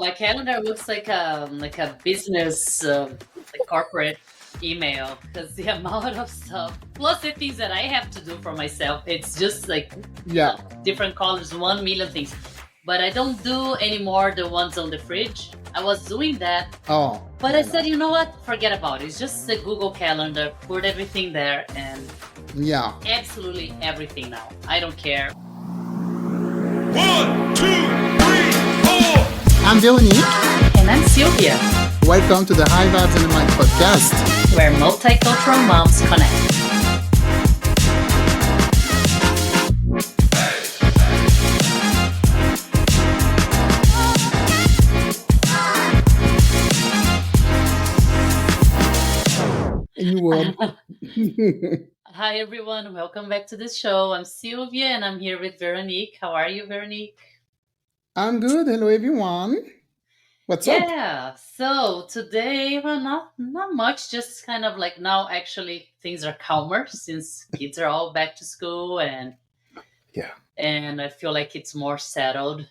My calendar looks like a business like corporate email because the amount of stuff plus the things that I have to do for myself, it's just like Yeah. different colors, 1 million things. But I don't do anymore the ones on the fridge. I was doing that, Oh. but I said, you know what? Forget about it. It's just the Google Calendar. Put everything there and Yeah. absolutely everything now. I don't care. 1, 2, 3, 4. I'm Veronique. And I'm Sylvia, Welcome to the High Vibes and the Mind podcast. where multicultural moms connect. New world. Hi, everyone. Welcome back to the show. I'm Sylvia and I'm here with Veronique. How are you, Veronique? I'm good. Hello, everyone. What's up? Yeah. So today, well, not much. Just kind of like now, actually, things are calmer since kids are all back to school, and Yeah. I feel like it's more settled.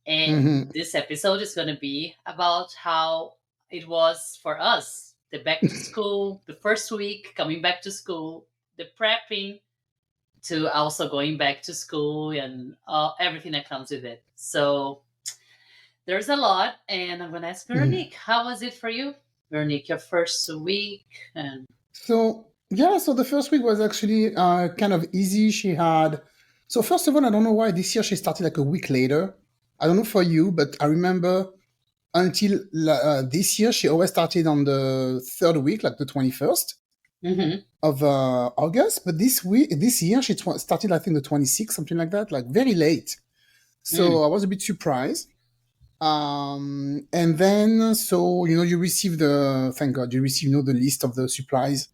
And Mhm. this episode is going to be about how it was for us, the back to school, the first week coming back to school, the prepping to also going back to school and everything that comes with it. So there's a lot, and I'm going to ask Mhm. Veronique, how was it for you? Veronique, your first week, and So the first week was actually kind of easy. So first of all, I don't know why this year she started like a week later. I don't know for you, but I remember until this year she always started on the third week, like the 21st of August. But this year she started I think the 26th, something like that, like very late. So I was a bit surprised. And then, so, you receive thank God, you receive, the list of the supplies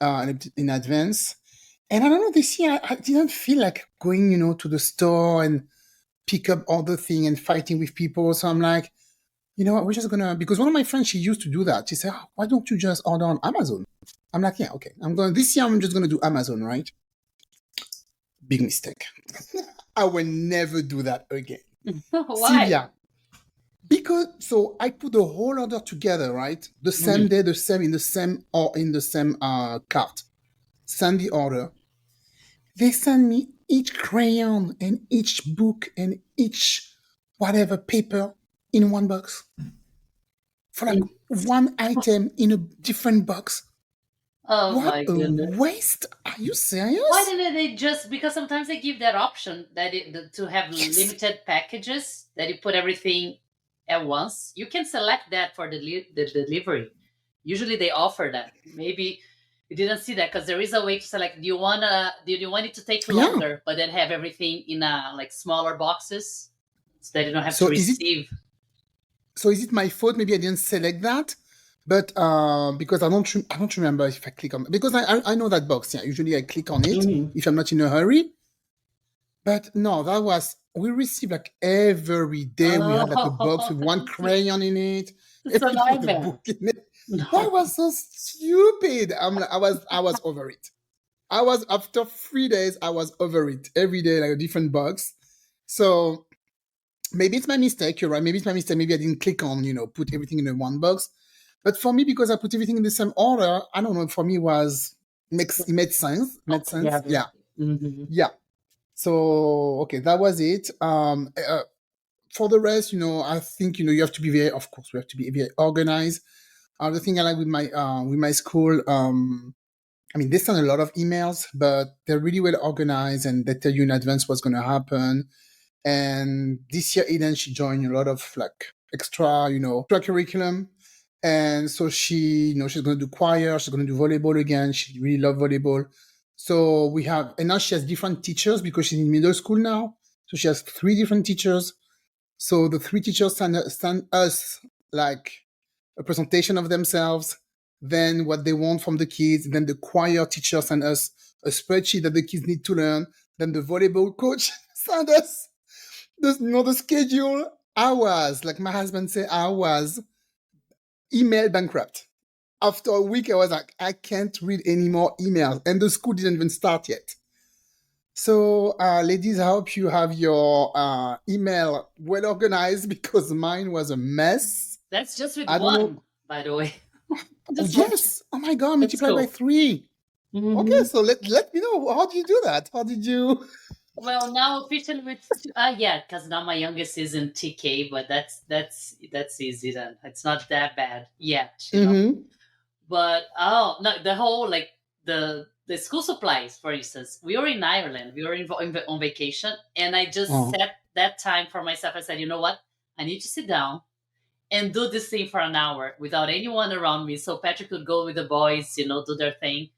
in advance. And I don't know, this year I didn't feel like going, to the store and pick up all the thing and fighting with people. So I'm like, you know what, we're just gonna, because one of my friends, she used to do that. She said, "Oh, why don't you just order on Amazon?" I'm like, yeah, okay. This year I'm just gonna do Amazon, right? Big mistake. I will never do that again. why? Sylvia, because so I put the whole order together, right? The same day, the same in the same cart. Send the order. They send me each crayon and each book and each whatever paper in one box for like one item in a different box. Oh What my a goodness. waste! Are you Why serious? didn't they just, because sometimes they give that option that to have Yes. limited packages that you put everything at once. You can select that for the delivery. Usually they offer that. Maybe you didn't see that because there is a way to select. Do you want it to take Yeah. longer, but then have everything in like smaller boxes so that you don't have to So is it receive? my fault? Maybe I didn't select that, but because I don't remember if I click on, because I know that box. Yeah, usually I click on it if I'm not in a hurry. But no, we received like every day we had like a box with Oh, one crayon in it, it's a with a nightmare. book in it. That No. was so stupid. I was over it. After 3 days, I was over it. Every day, like a different box. So maybe it's my mistake. You're right. Maybe it's my mistake. Maybe I didn't click on, put everything in one box. But for me, because I put everything in the same order, I don't know. For me, it made sense. Made sense. Yeah. Yeah, yeah. So okay, that was it. For the rest, I think you have to be very. Of course, we have to be very organized. The thing I like with my school, I mean, they send a lot of emails, but they're really well organized and they tell you in advance what's going to happen. And this year, Eden, she joined a lot of like extra, curriculum. And so she's going to do choir. She's going to do volleyball again. She really loves volleyball. So and now she has different teachers because she's in middle school now. So she has 3 different teachers. So the 3 teachers send us like a presentation of themselves, then what they want from the kids, then the choir teacher send us a spreadsheet that the kids need to learn, then the volleyball coach send us the schedule. Like my husband said, I was email bankrupt. After a week, I was like, I can't read any more emails. And the school didn't even start yet. So, ladies, I hope you have your email well organized because mine was a mess. That's just with I don't know. one, by the way. Oh, Just one. yes. Oh my God, That's multiplied by cool. 3. Okay, Hmm. so let me know. How did you do that? How did you? Well, now officially with yeah, because now my youngest is in TK, but that's easy then. It's not that bad yet, you know. Mm-hmm. But oh no, the whole like the school supplies, for instance. We were in Ireland. We were on vacation, and I just Oh. set that time for myself. I said, you know what? I need to sit down and do this thing for an hour without anyone around me, so Patrick could go with the boys, do their thing.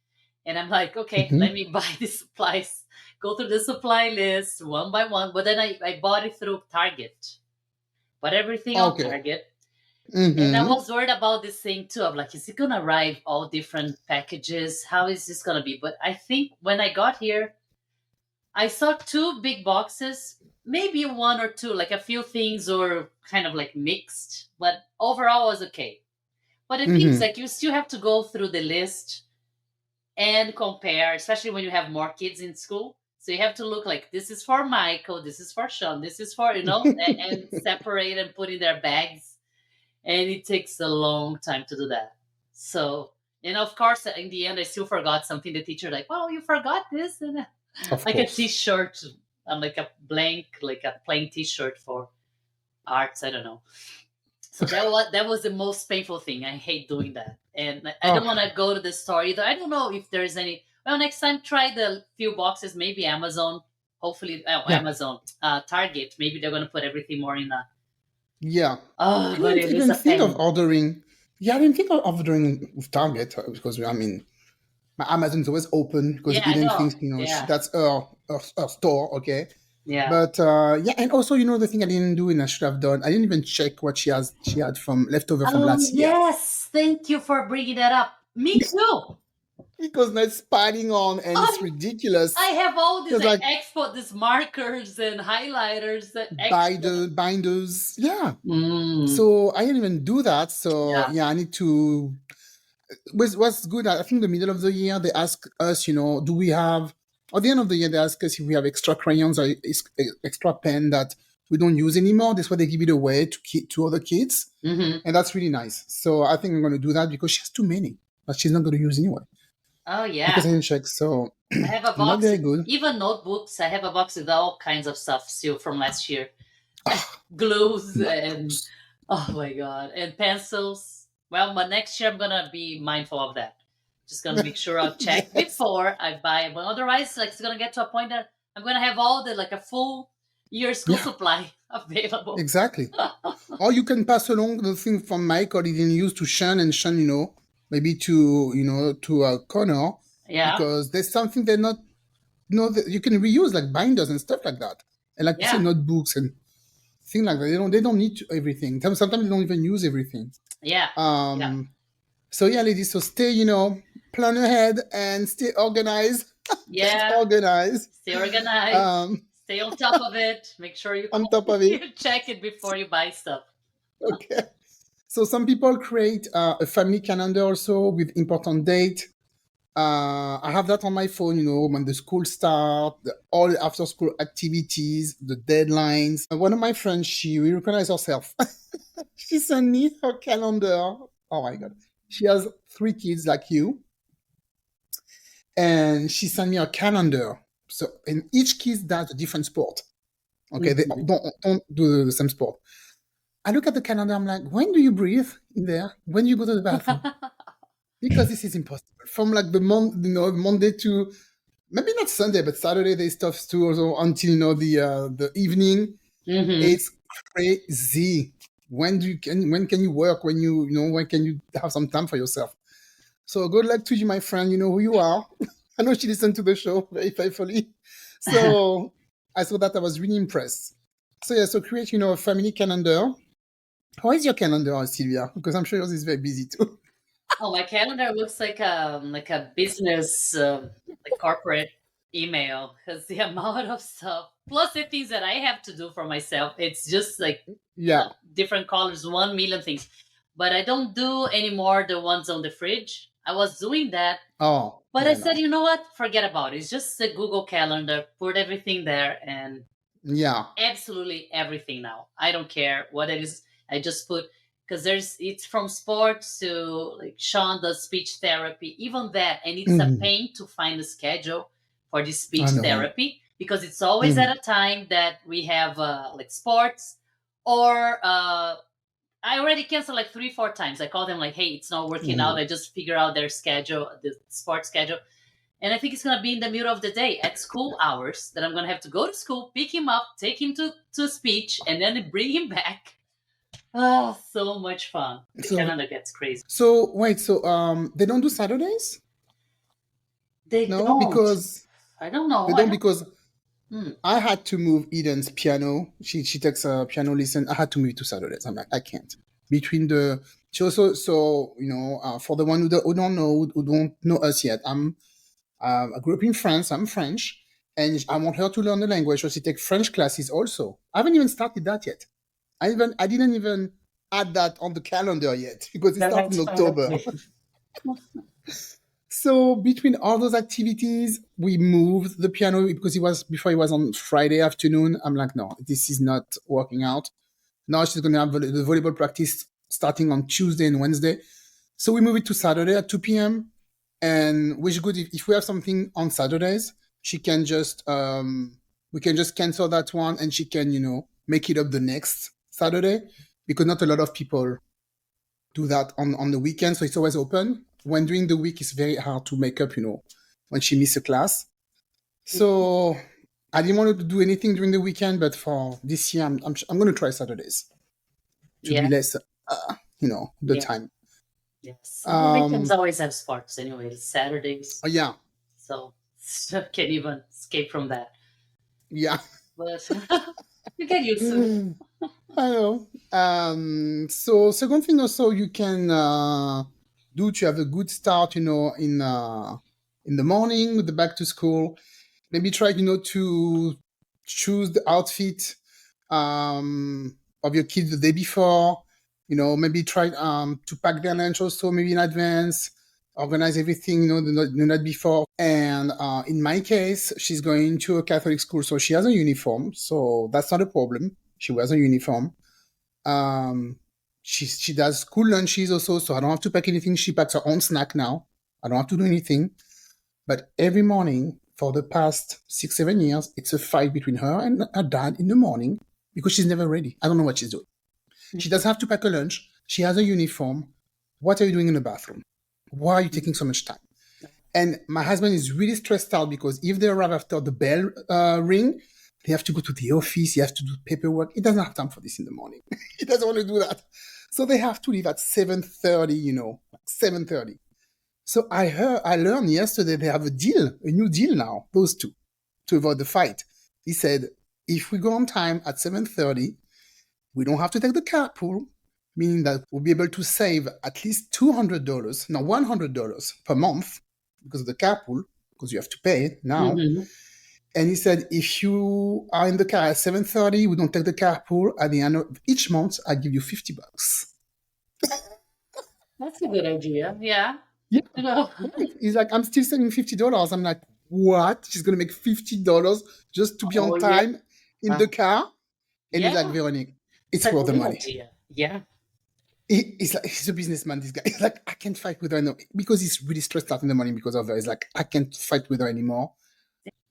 And I'm like, okay, let Mm-hmm. me buy the supplies, go through the supply list one by one. But then I bought it through Target, bought everything on Okay. Target. And I Mm-hmm. was worried about this thing too. I'm like, is it gonna arrive all different packages? How is this gonna be? But I think when I got here, I saw two big boxes, maybe one or two, like a few things or kind of like mixed, but overall was okay. But the thing is, Mm-hmm. like, you still have to go through the list and compare, especially when you have more kids in school. So you have to look like this is for Michael, this is for Sean, this is for, and separate and put in their bags. And it takes a long time to do that. So, and of course, in the end, I still forgot something. The teacher, like, well, you forgot this. And Of like a course. t-shirt, like a blank, like a plain t-shirt for arts. I don't know. So that was the most painful thing. I hate doing that, and I don't Oh, want to go to the store either. I don't know if there's any. Well, next time try the few boxes. Maybe Amazon. Hopefully, yeah. Amazon, Target. Maybe they're gonna put everything more in a. Yeah. Oh, I but didn't it is even a think of pain. ordering. Yeah, I didn't think of ordering with Target because I mean, my Amazon's always open because Yeah, I Eden know. thinks Yeah, that's her store, okay. yeah. But yeah, and also the thing I didn't do and I should have done. I didn't even check what she had from leftover from Oh last year yes, thank you for bringing that up. Me too. because now it's piling on and it's Um, I ridiculous. have all these Because like like expo, these markers and highlighters that extra. binders, yeah. Mm, So I didn't even do that. So yeah. yeah, I need to. What's good? I think the middle of the year they ask us, do we have? At the end of the year, they ask us if we have extra crayons or extra pen that we don't use anymore. That's why they give it away to other kids, Hmm. and that's really nice. So I think I'm going to do that because she has too many that she's not going to use anyway Oh because yeah. I didn't check. So I have a not box, very good. even notebooks. I have a box with all kinds of stuff still from last year. Ah, Glues and notebooks. oh my god, and pencils. Well, but next year I'm gonna be mindful of that. Just gonna make sure I'll check Yes, before I buy. But otherwise, like it's gonna get to a point that I'm gonna have all the like a full year school yeah, supply available. exactly. Or you can pass along the thing from Mike or didn't use to Sean and Sean, maybe to Connor Yeah, because there's something they're not, that you can reuse like binders and stuff like that. And like you say, yeah, notebooks and things like that. They don't need everything. Sometimes they don't even use everything. yeah, yeah, Um, so yeah, ladies, so stay, plan ahead and stay organized. Get yeah. organized. Stay organized. Um, Stay on top of it. Make sure you on top of it. you check it before you buy stuff. Okay. So some people create a family calendar also with important date. I have that on my phone, when the school start, all after school activities, the deadlines. One of my friends, she will recognize herself. She sent me her calendar. Oh my God. She has 3 kids like you. And she sent me a calendar. So, and each kid does a different sport. Okay. They Mhm. don't do the same sport. I look at the calendar. I'm like, when do you breathe in there? When do you go to the bathroom? Because this is impossible. From like Monday to maybe not Sunday, but Saturday they stuff too, also until the evening. Mhm. It's crazy. When can you work? When can you have some time for yourself? So good luck to you, my friend. You know who you are. I know she listened to the show very faithfully. So I saw that I was really impressed. So yeah, so create a family calendar. How is your calendar, Sylvia? Because I'm sure yours is very busy too. Oh, my calendar looks like a business like corporate email because the amount of stuff plus the things that I have to do for myself. It's just like Yeah. different colors, 1 million things. But I don't do anymore the ones on the fridge. I was doing that, Oh, but I yeah, said, no. you know what? Forget about it. It's just a Google Calendar. Put everything there, and Yeah. absolutely everything now. I don't care what it is. I just put, because it's from sports to, like, Sean does speech therapy, even that, and it's a Mhm. pain to find a schedule for this speech I know. therapy because it's always at Mhm. a time that we have like sports or I already canceled like 3 4 times. I call them like, hey, it's not working out. Mhm. I just figure out their schedule, the sports schedule, and I think it's gonna be in the middle of the day at school hours that I'm gonna have to go to school, pick him up, take him to speech, and then bring him back. Oh, so much fun. The So, calendar gets crazy. so wait, so they don't do Saturdays? They No, don't. because I don't they know. I don't don't. because Hmm. I had to move Eden's piano. She takes a piano lesson. I had to move it to Saturdays. I'm like, I can't. Between the she also so for the one who don't know us yet, I grew up in France. I'm French, and I want her to learn the language, so she takes French classes also. I haven't even started that yet. I didn't even add that on the calendar yet because it starts in That's October. funny. So between all those activities, we moved the piano because it was on Friday afternoon. I'm like, no, this is not working out. Now she's gonna have the volleyball practice starting on Tuesday and Wednesday. So we move it to Saturday at 2 p.m. And which is good if we have something on Saturdays, she can just we can just cancel that one and she can, make it up the next Saturday because not a lot of people do that on the weekend, so it's always open. When during the week, it's very hard to make up, when she miss a class. So I didn't want to do anything during the weekend, but for this year, I'm going to try Saturdays to Yeah, be less, the yeah, time. yes. The weekends Um, always have sports anyway. It's Saturdays, yeah, so can't even escape from that. yeah. But you get used to it. I know. So second thing also you can do to have a good start, in the morning with the back to school. Maybe try, to choose the outfit of your kids the day before. Maybe try to pack their lunch also maybe in advance, organize everything, the night before. And in my case, she's going to a Catholic school, so she has a uniform, so that's not a problem. She wears a uniform. Um, she does school lunches also, so I don't have to pack anything. She packs her own snack now. I don't have to do anything. But every morning for the past 6 7 years, it's a fight between her and her dad in the morning because she's never ready. I don't know what she's doing. She does have to pack a lunch. She has a uniform. What are you doing in the bathroom? Why are you taking so much time? And my husband is really stressed out because if they arrive after the bell ring, they have to go to the office. He has to do paperwork. He doesn't have time for this in the morning. He doesn't want to do that. So they have to leave at 7:30. 7:30. So I learned yesterday they have a new deal now. Those two, to avoid the fight. He said if we go on time at 7:30, we don't have to take the carpool, meaning that we'll be able to save at least $200, no, $100 per month because of the carpool, because you have to pay it now. Mhm. And he said, if you are in the car at 7:30, we don't take the carpool. At the end of each month, I give you $50. That's a good idea. Yeah. Yeah, You know. right. He's like, I'm still saving $50. I'm like, what? She's gonna make $50 just to be Oh on yeah. time in the car? And he's like, Yeah. Veronique, It's it's a worth the great money. idea. Yeah. He's like, he's a businessman, this guy. He's like, I can't fight with her no, because he's really stressed out in the morning because of her. He's like, I can't fight with her anymore.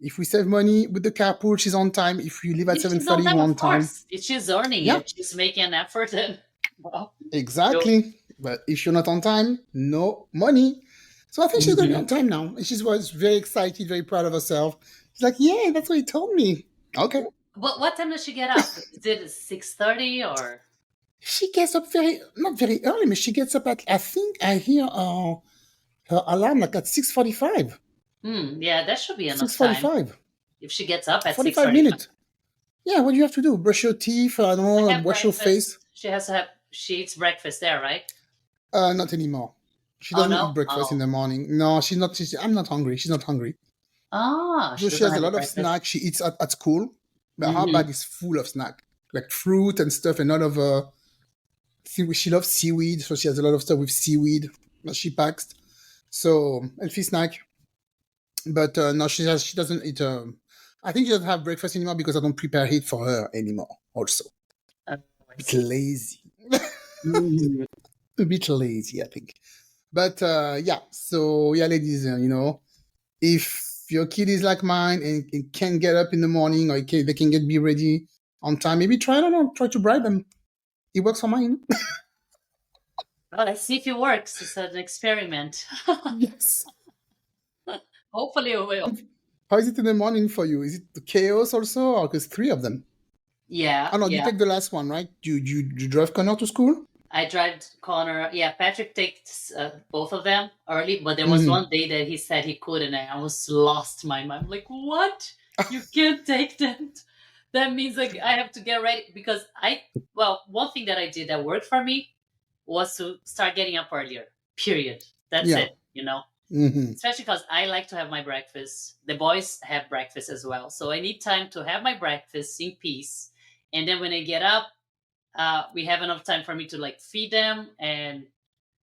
If we save money with the carpool, she's on time. If we leave at If she's on 7:30, time, we're of on time. course. If she's earning Yeah, it, she's making an effort, and well, you. exactly. But if you're not on time, no money. So I think she's going to be on Mhm. time now. And she was very excited, very proud of herself. She's like, yeah, that's what he told me. Okay. But what time does she get up? Is it 6:30 or? She gets up not very early, but she gets up at, I think I hear her alarm like at 6:45. Yeah, that should be enough time 6:45. if she gets up at 45 6:35. minutes. Yeah, what do you have to do? Brush your teeth, I don't know, Have wash your face? breakfast. She has to have. She eats breakfast there, right? Not anymore. She Oh doesn't eat no. breakfast in Oh. the morning. No, I'm not hungry. She's not hungry. Ah, So she she doesn't has a have a lot of breakfast. snacks she eats at school, but her Mm-hmm. bag is full of snack, like fruit and stuff, and a lot of she loves seaweed, so she has a lot of stuff with seaweed that she packs. So healthy snack. But no, she doesn't eat. I think she doesn't have breakfast anymore because I don't prepare it for her anymore. Also, Oh, I a bit see. lazy. Mhm. A bit lazy, I think. But yeah, so yeah, ladies, if your kid is like mine and can get up in the morning or they can get be ready on time, maybe try, I don't know, try to bribe them. It works for mine. Well, let's see if it works. It's an experiment. Yes. Hopefully it will. How is it in the morning for you? Is it the chaos also, or because three of them? Yeah, Oh no, you yeah. take the last one, right? You drive Connor to school? I drive Connor. Yeah, Patrick takes both of them early, but there was Mm-hmm. one day that he said he couldn't, and I was lost my mind. I'm like, what? You can't take that? That means like I have to get ready because one thing that I did that worked for me was to start getting up earlier. Period. That's Yeah. it. You know, Mm-hmm. especially because I like to have my breakfast. The boys have breakfast as well, so I need time to have my breakfast in peace. And then when I get up, we have enough time for me to like feed them, and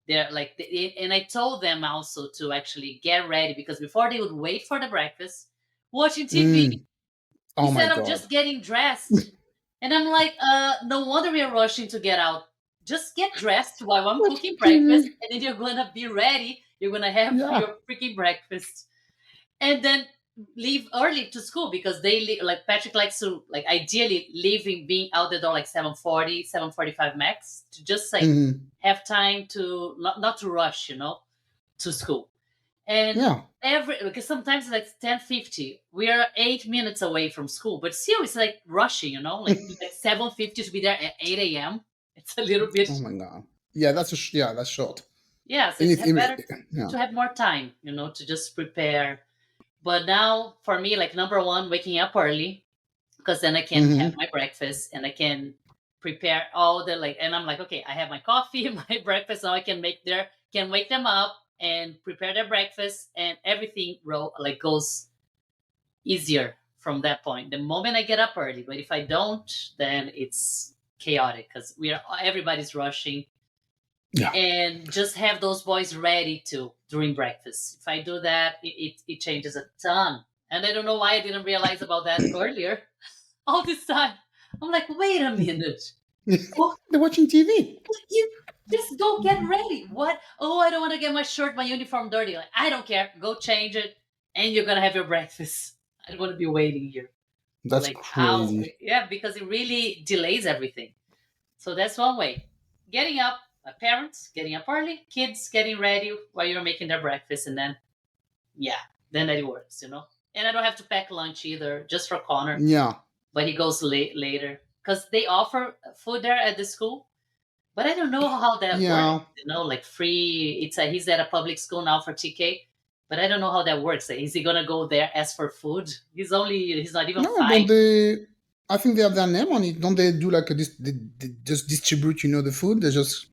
they're like and I told them also to actually get ready because before they would wait for the breakfast watching TV Mm. Oh my instead of God. just getting dressed. And I'm like, no wonder we are rushing to get out. Just get dressed while I'm cooking Watching breakfast, TV. and then you're gonna be ready, you're gonna have Yeah. your freaking breakfast, and then leave early to school because like Patrick likes to like ideally leaving being out the door like 7:40, 7:45 max to just like Mm-hmm. have time to not to rush, to school. And Yeah. every because sometimes it's like 10:50, we are 8 minutes away from school, but still it's like rushing, like 7:50 to be there at 8 a.m. It's a little bit. Oh my God. Yeah, yeah, that's short. Yeah, so And it's it, better yeah. to have more time, to just prepare. But now, for me, like number one, waking up early because then I can have Mm-hmm. my breakfast and I can prepare all the like. And I'm like, okay, I have my coffee, my breakfast. Now I can wake them up and prepare their breakfast, and everything goes easier from that point. The moment I get up early, but if I don't, then it's chaotic because everybody's rushing, Yeah. and just have those boys ready to during breakfast. If I do that, it changes a ton. And I don't know why I didn't realize about that earlier. All this time, I'm like, wait a minute. Oh, They're watching TV. you just go get ready. What? Oh, I don't want to get my shirt, my uniform dirty. Like, I don't care. Go change it, and you're gonna have your breakfast. I don't want to be waiting here. That's Like how? crazy. Yeah, because it really delays everything. So that's one way. Getting up, parents getting up early, kids getting ready while you're making their breakfast, and then yeah, then that it works. And I don't have to pack lunch either, just for Connor, Yeah. but he goes later because they offer food there at the school. But I don't know how that works. Yeah. Like free. He's at a public school now for TK, but I don't know how that works. Is he gonna go there ask for food? He's not even No, 5. don't they? I think they have their name on it. Don't they do like they just distribute, the food? They just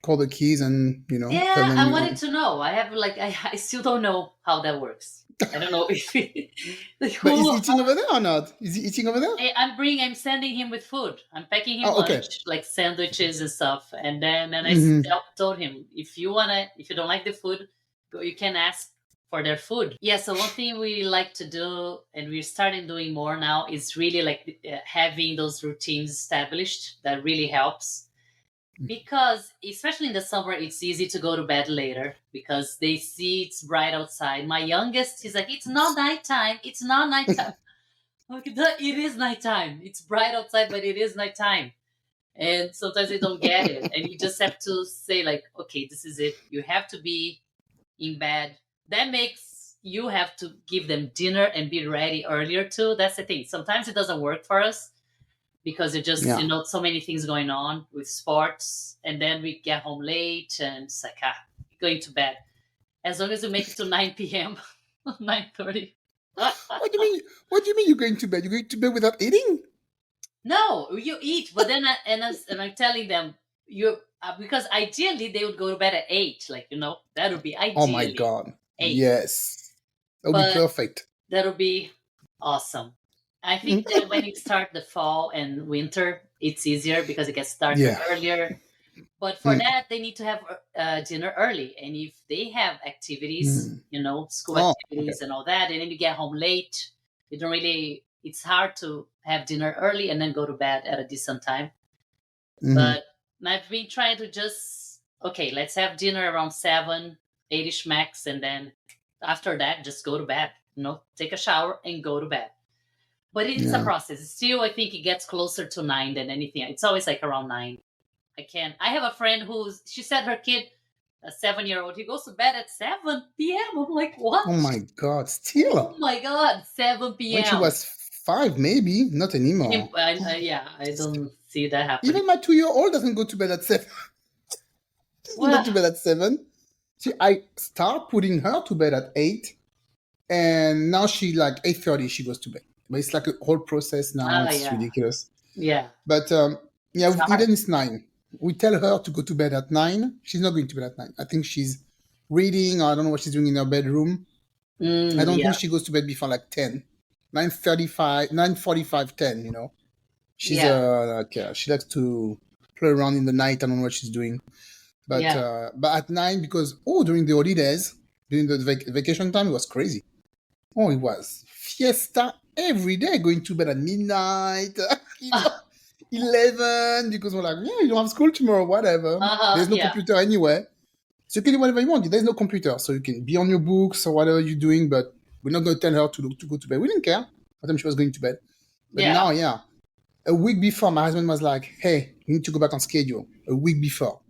call the keys and, tell Yeah, them I you wanted want. to know. I have like I still don't know how that works. I don't know if like But is who. he eating over there or not? Is he eating over there? I'm sending him with food. I'm packing him Oh, okay. lunch, like sandwiches and stuff. And I Mm-hmm. told him, if you don't like the food, you can ask for their food. Yeah. So one thing we like to do, and we're starting doing more now, is really like having those routines established. That really helps because especially in the summer it's easy to go to bed later because they see it's bright outside. My youngest, he's like, it's not nighttime, it's not nighttime. Okay, it is nighttime. It's bright outside, but it is nighttime. And sometimes they don't get it. And you just have to say, like, okay, this is it. You have to be in bed. That makes you have to give them dinner and be ready earlier too. That's the thing. Sometimes it doesn't work for us because it just, Yeah. so many things going on with sports. And then we get home late and it's like, going to bed. As long as you make it to 9 p.m., 9:30. What do you mean? What do you mean you're going to bed? You're going to bed without eating? No, you eat, but then I'm telling them you because ideally they would go to bed at 8, like that would be Oh my ideally God. 8, Yes. That would be but perfect. that would be awesome. I think that when it starts the fall and winter, it's easier because it gets darker Yeah. earlier. But for Mm, that, they need to have dinner early. And if they have activities, mm. school Oh, okay. activities and all that, and then you get home late, you don't really, it's hard to have dinner early and then go to bed at a decent time. Hmm. But I've been trying to just, okay, let's have dinner around 7, 8ish max. And then after that, just go to bed, take a shower and go to bed. But it's a Yeah. process. Still, I think it gets closer to 9 than anything. It's always like around 9. I have a friend she said her kid, a 7-year-old, he goes to bed at 7 p.m. I'm like, what? Oh my God. Oh Still, my God, 7 when she p.m. was 5, maybe not anymore. Yeah, I don't see that happening. Even my 2-year-old doesn't go to bed at 7. Doesn't go Well, to bed at 7. See, I start putting her to bed at 8, and now she like 8:30 she goes to bed. But it's like a whole process now. It's yeah, ridiculous. yeah, But yeah, it's with hard. Eden it's 9. We tell her to go to bed at 9. She's not going to bed at 9. I think she's reading, or I don't know what she's doing in her bedroom. I don't think Yeah, she goes to bed before like 10. 9:35, 9:45, 10, She's yeah, like she likes to play around in the night. I don't know what she's doing. But yeah. at 9, because during the holidays, during the vacation time, it was crazy. Oh, it was fiesta every day, going to bed at midnight, you know, 11, because we're like, yeah, you don't have school tomorrow, whatever. There's no Yeah, computer anywhere. So you can do whatever you want. There's no computer. So you can be on your books or whatever you're doing, but we're not going to tell her to go to bed. We didn't care what time she was going to bed. But yeah, now, yeah, a week before, my husband was like, hey, you need to go back on schedule. A week before.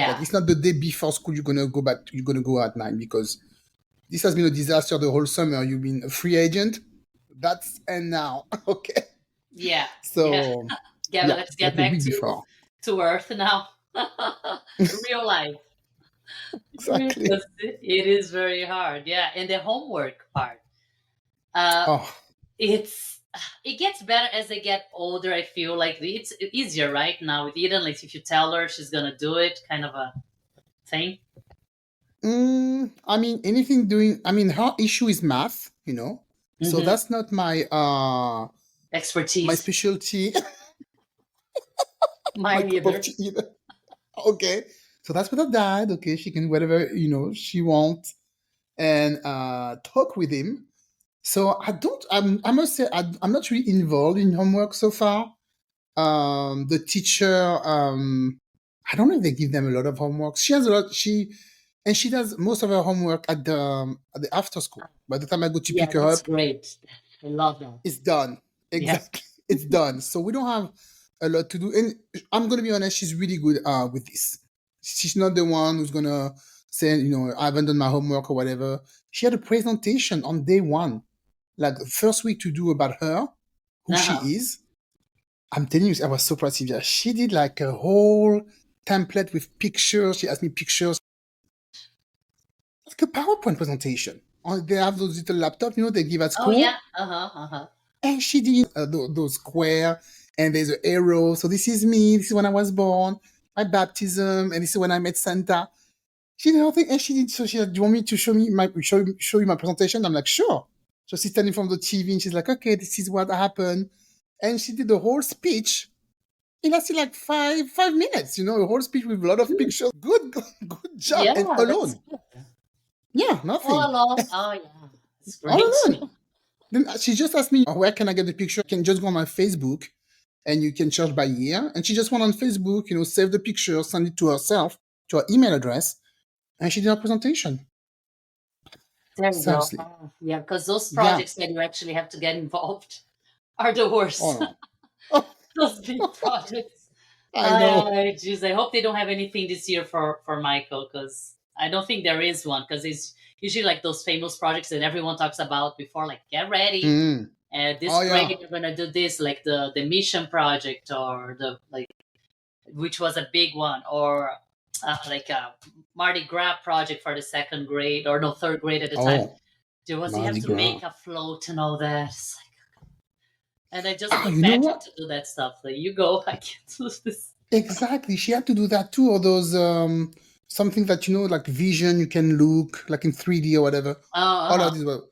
Like, yeah, it's not the day before school you're going to go back, you're going to go at 9, because this has been a disaster the whole summer. You've been a free agent. That's and now. Okay. yeah, yeah. So, Yeah, but yeah, let's get like a back week to before. Earth now. Real life. Exactly. Because it is very hard. Yeah, and the homework part. Uh, Oh, it's it gets better as they get older. I feel like it's easier right now with Eden. Like if you tell her she's gonna do it, kind of a thing. I mean, anything doing, I mean, her issue is math. So Hmm. that's not my Expertise. specialty, my Mine cup of either. tea either. Okay. So that's with her dad. Okay. She can whatever, she wants, and talk with him. So I must say, I'm not really involved in homework so far. The teacher, I don't know if they give them a lot of homework. She has a lot. She does most of her homework at the after school. By the time I go to Yeah, pick her that's up, great. I love that. it's done. Yeah. Exactly, it's done. So we don't have a lot to do. And I'm gonna be honest, she's really good with this. She's not the one who's gonna say, I haven't done my homework or whatever. She had a presentation on day one, like the first week to do about her, who she Uh-huh. is. I'm telling you, I was so proud of her. She did like a whole template with pictures. She asked me pictures, like a PowerPoint presentation. They have those little laptops, they give at Oh yeah. school. Uh-huh. Uh-huh. And she did those square, and there's an arrow. So this is me. This is when I was born, my baptism, and this is when I met Santa. She did everything, and she did. So she said, "Do you want me to show you my presentation?" I'm like, "Sure." So she's standing from the TV, and she's like, "Okay, this is what happened," and she did the whole speech. It lasted like five minutes. A whole speech with a lot of Mm. pictures. Good job. And Yeah, that's alone, good. yeah, All nothing, along. Oh yeah. It's all great. alone. Then she just asked me, where can I get the picture? I can just go on my Facebook and you can search by year. And she just went on Facebook, save the picture, send it to herself, to her email address, and she did her presentation. There you go. Seriously. Oh, yeah, because those Yeah. projects that you actually have to get involved are the Oh, worst. no. Oh, Those big projects. I know. Geez, I hope they don't have anything this year for Michael, because I don't think there is one, because it's usually like those famous projects that everyone talks about before, like get ready, Mm. this Oh, grade yeah. you're gonna do this, like the mission project, or the like, which was a big one, or like a Mardi Gras project for the second grade, or no, third grade at the time. Oh, There was, you have Mardi to Gras. make a float and all that. It's like, and I just Ah, need you know Patrick what? to do that stuff. Like, you go, I can't do this. Exactly. She had to do that too. Or those, something that, like vision, you can look like in 3D or whatever. Oh, All of uh-huh. these were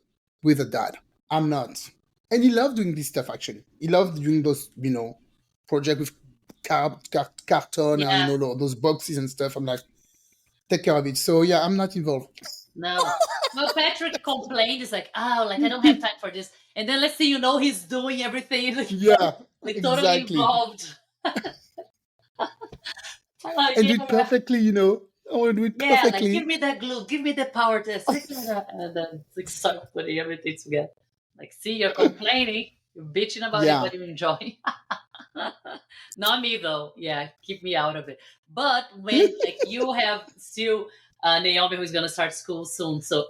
with a dad. I'm not. And he loved doing this stuff, actually. He loved doing those, project with carton, Yeah, those boxes and stuff. I'm like, take care of it. So yeah, I'm not involved. no. Well, Patrick complained. It's like, oh, like I don't have time for this. And then let's say he's doing everything, Yeah, like totally exactly. involved. Like, And do it yeah, perfectly, I want to do it yeah, like give perfectly. me that glue, give me the power test, and then like start putting everything together. Like, see, you're complaining, you're bitching about it, Yeah. but you're enjoying. Not me though. Yeah, keep me out of it. But when like you have still Naomi who's gonna start school soon, so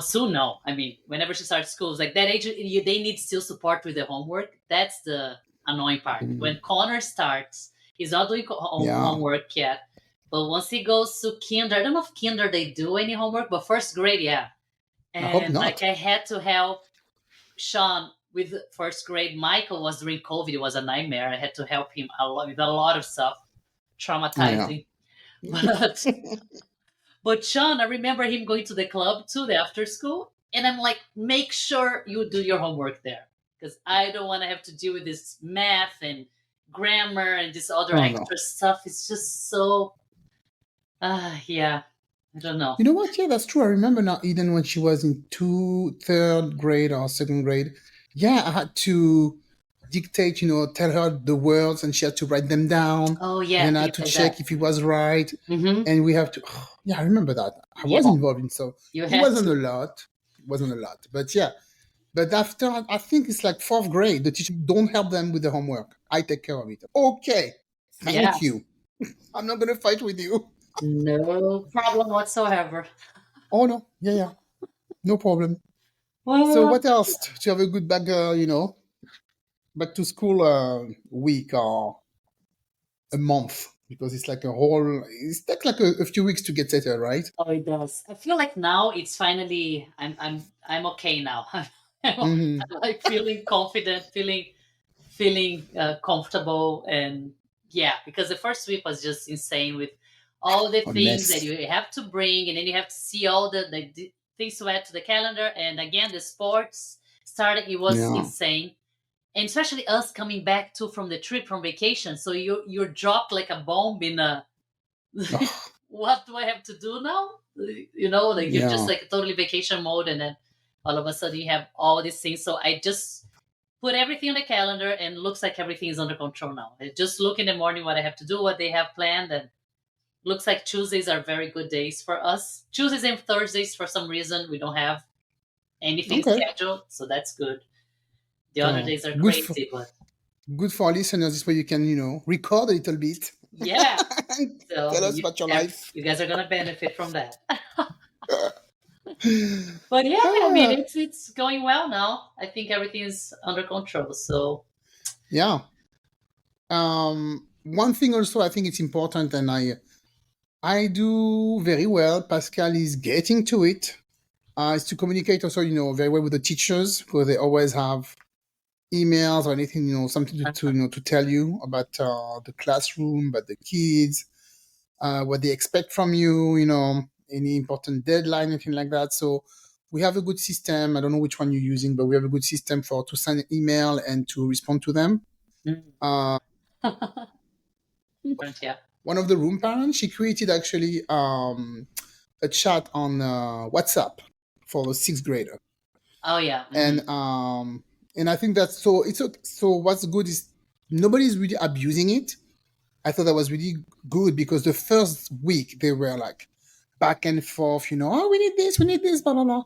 soon no. I mean, whenever she starts school, it's like that age, they need still support with the homework. That's the annoying part. Mhm. When Connor starts, he's not doing Yeah. homework yet. But once he goes to kinder, I don't know if kinder they do any homework, but first grade, yeah. I hope And like not. I had to help Sean with first grade. Michael was during COVID; it was a nightmare. I had to help him a lot with a lot of stuff, Yeah. traumatizing. But Sean, I remember him going to the club too, the after school, and I'm like, make sure you do your homework there because I don't want to have to deal with this math and grammar and this other Oh no. extra stuff. It's just so, yeah, I don't know. You know what? Yeah, that's true. I remember now, Eden, when she was in third grade or second grade. Yeah, I had to dictate, tell her the words, and she had to write them down, Oh and yeah, then I he had to did that. check if he was right, Mm-hmm. and we have to. Yeah, I remember that. I was Yeah, involved in so you it had wasn't to. a lot. It wasn't a lot, but yeah. But after, I think it's like fourth grade, the teacher don't help them with the homework. I take care of it. Okay, Yeah, thank you. I'm not gonna fight with you. no problem whatsoever. Oh no, yeah, yeah, no problem. So Well, what else? Do you have a good back to school week or a month? Because it's like it takes like a few weeks to get settled, right? oh, it does. I feel like now it's finally. I'm okay now. I'm Mm-hmm. like feeling confident, feeling comfortable, and yeah, because the first week was just insane with all the A things that mess. you have to bring, and then you have to see all the things to add to the calendar, and again the sports started. It was Yeah. insane, and especially us coming back too from the trip from vacation. So you're dropped like a bomb in a Ugh, what do I have to do now? Like you're just yeah. like totally vacation mode, and then all of a sudden you have all these things. So I just put everything on the calendar, and looks like everything is under control now. I just look in the morning what I have to do, what they have planned, and looks like Tuesdays are very good days for us. Tuesdays and Thursdays, for some reason, we don't have anything Okay. scheduled, so that's good. The other So days are good for crazy, but good for our listeners. This way you can record a little bit yeah. and So tell us about your life. you guys are gonna benefit from that. But yeah, I mean Ah, it's going well now. I think everything is under control. So yeah. One thing also I think it's important, and I do very well. Pascal is getting to it. Is to communicate also, very well with the teachers because they always have emails or anything, something to tell you about the classroom, about the kids, what they expect from you, any important deadline, anything like that. So we have a good system. I don't know which one you're using, but we have a good system for to send an email and to respond to them. mm. Uh, Yeah. one of the room parents, she created actually a chat on WhatsApp for the sixth grader, Oh yeah. and I think that's so. So what's good is nobody's really abusing it. I thought that was really good because the first week they were like back and forth, oh, we need this, blah blah blah.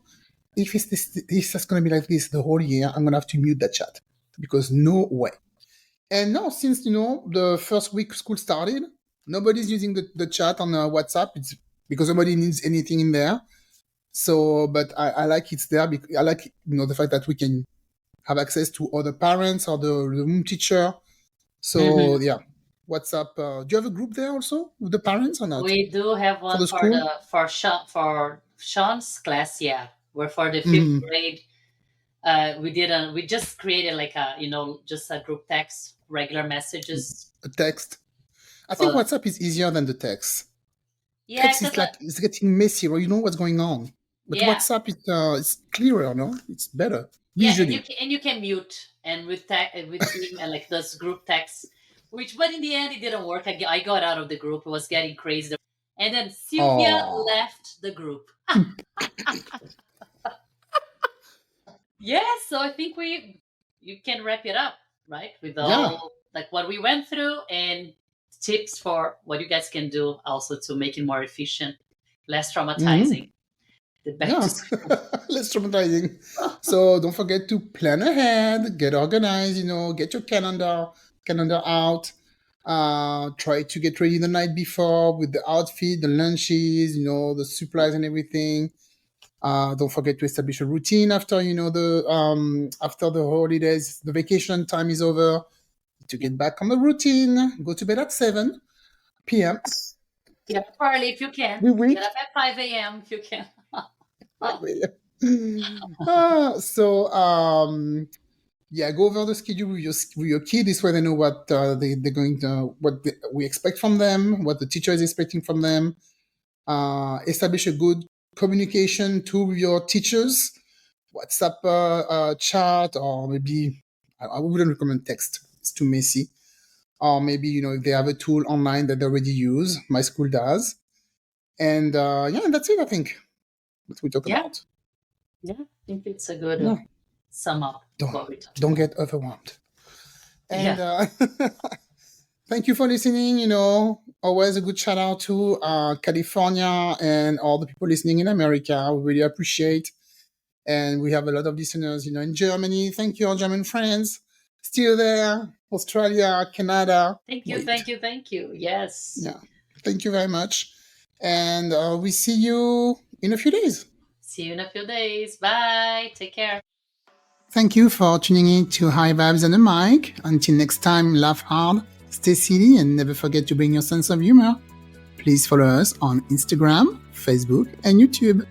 If it's just gonna be like this the whole year, I'm gonna have to mute that chat because no way. And now, since the first week school started, nobody's using the chat on WhatsApp. It's because nobody needs anything in there. So, but I like it's there because I like the fact that we can have access to other parents or the room teacher. So Mhm. yeah, WhatsApp. Do you have a group there also with the parents or not We do have for one the for school? Sean's class. Yeah, where for the fifth Hmm. grade, we just created like a just a group text, regular messages. A text. I think But WhatsApp is easier than the text. yeah, Text is because like it's getting messy, or you know what's going on. But yeah, WhatsApp is it's clearer, no? It's better yeah, usually. and you can mute and with email like those group texts. but in the end, it didn't work. I got out of the group. It was getting crazy. And then Sylvia left the group. Yeah, so I think you can wrap it up, right? With all like what we went through and tips for what you guys can do also to make it more efficient, less traumatizing. The back to school. Less traumatizing. So don't forget to plan ahead, get organized, get your calendar out. Try to get ready the night before with the outfit, the lunches, the supplies and everything. Don't forget to establish a routine after after the holidays, the vacation time is over. To get back on the routine, go to bed at 7 p.m. Get up early if you can. Get up at 5 a.m. if you can. Go over the schedule with your kid. This way they know what they're going to, we expect from them, what the teacher is expecting from them. Establish a good communication tool with your teachers, WhatsApp chat, or maybe I wouldn't recommend text. It's too messy. Or maybe if they have a tool online that they already use. My school does. And that's it. I think what we talked about. Yeah, I think it's a good sum up. Don't get overwhelmed. And thank you for listening. Always a good shout out to California and all the people listening in America. We really appreciate. And we have a lot of listeners, in Germany. Thank you, our German friends. Still there. Australia, Canada. Thank you. Yes. Yeah. Thank you very much. And we see you in a few days. See you in a few days. Bye. Take care. Thank you for tuning in to High Vibes on the Mic. Until next time, laugh hard, stay silly, and never forget to bring your sense of humor. Please follow us on Instagram, Facebook, and YouTube.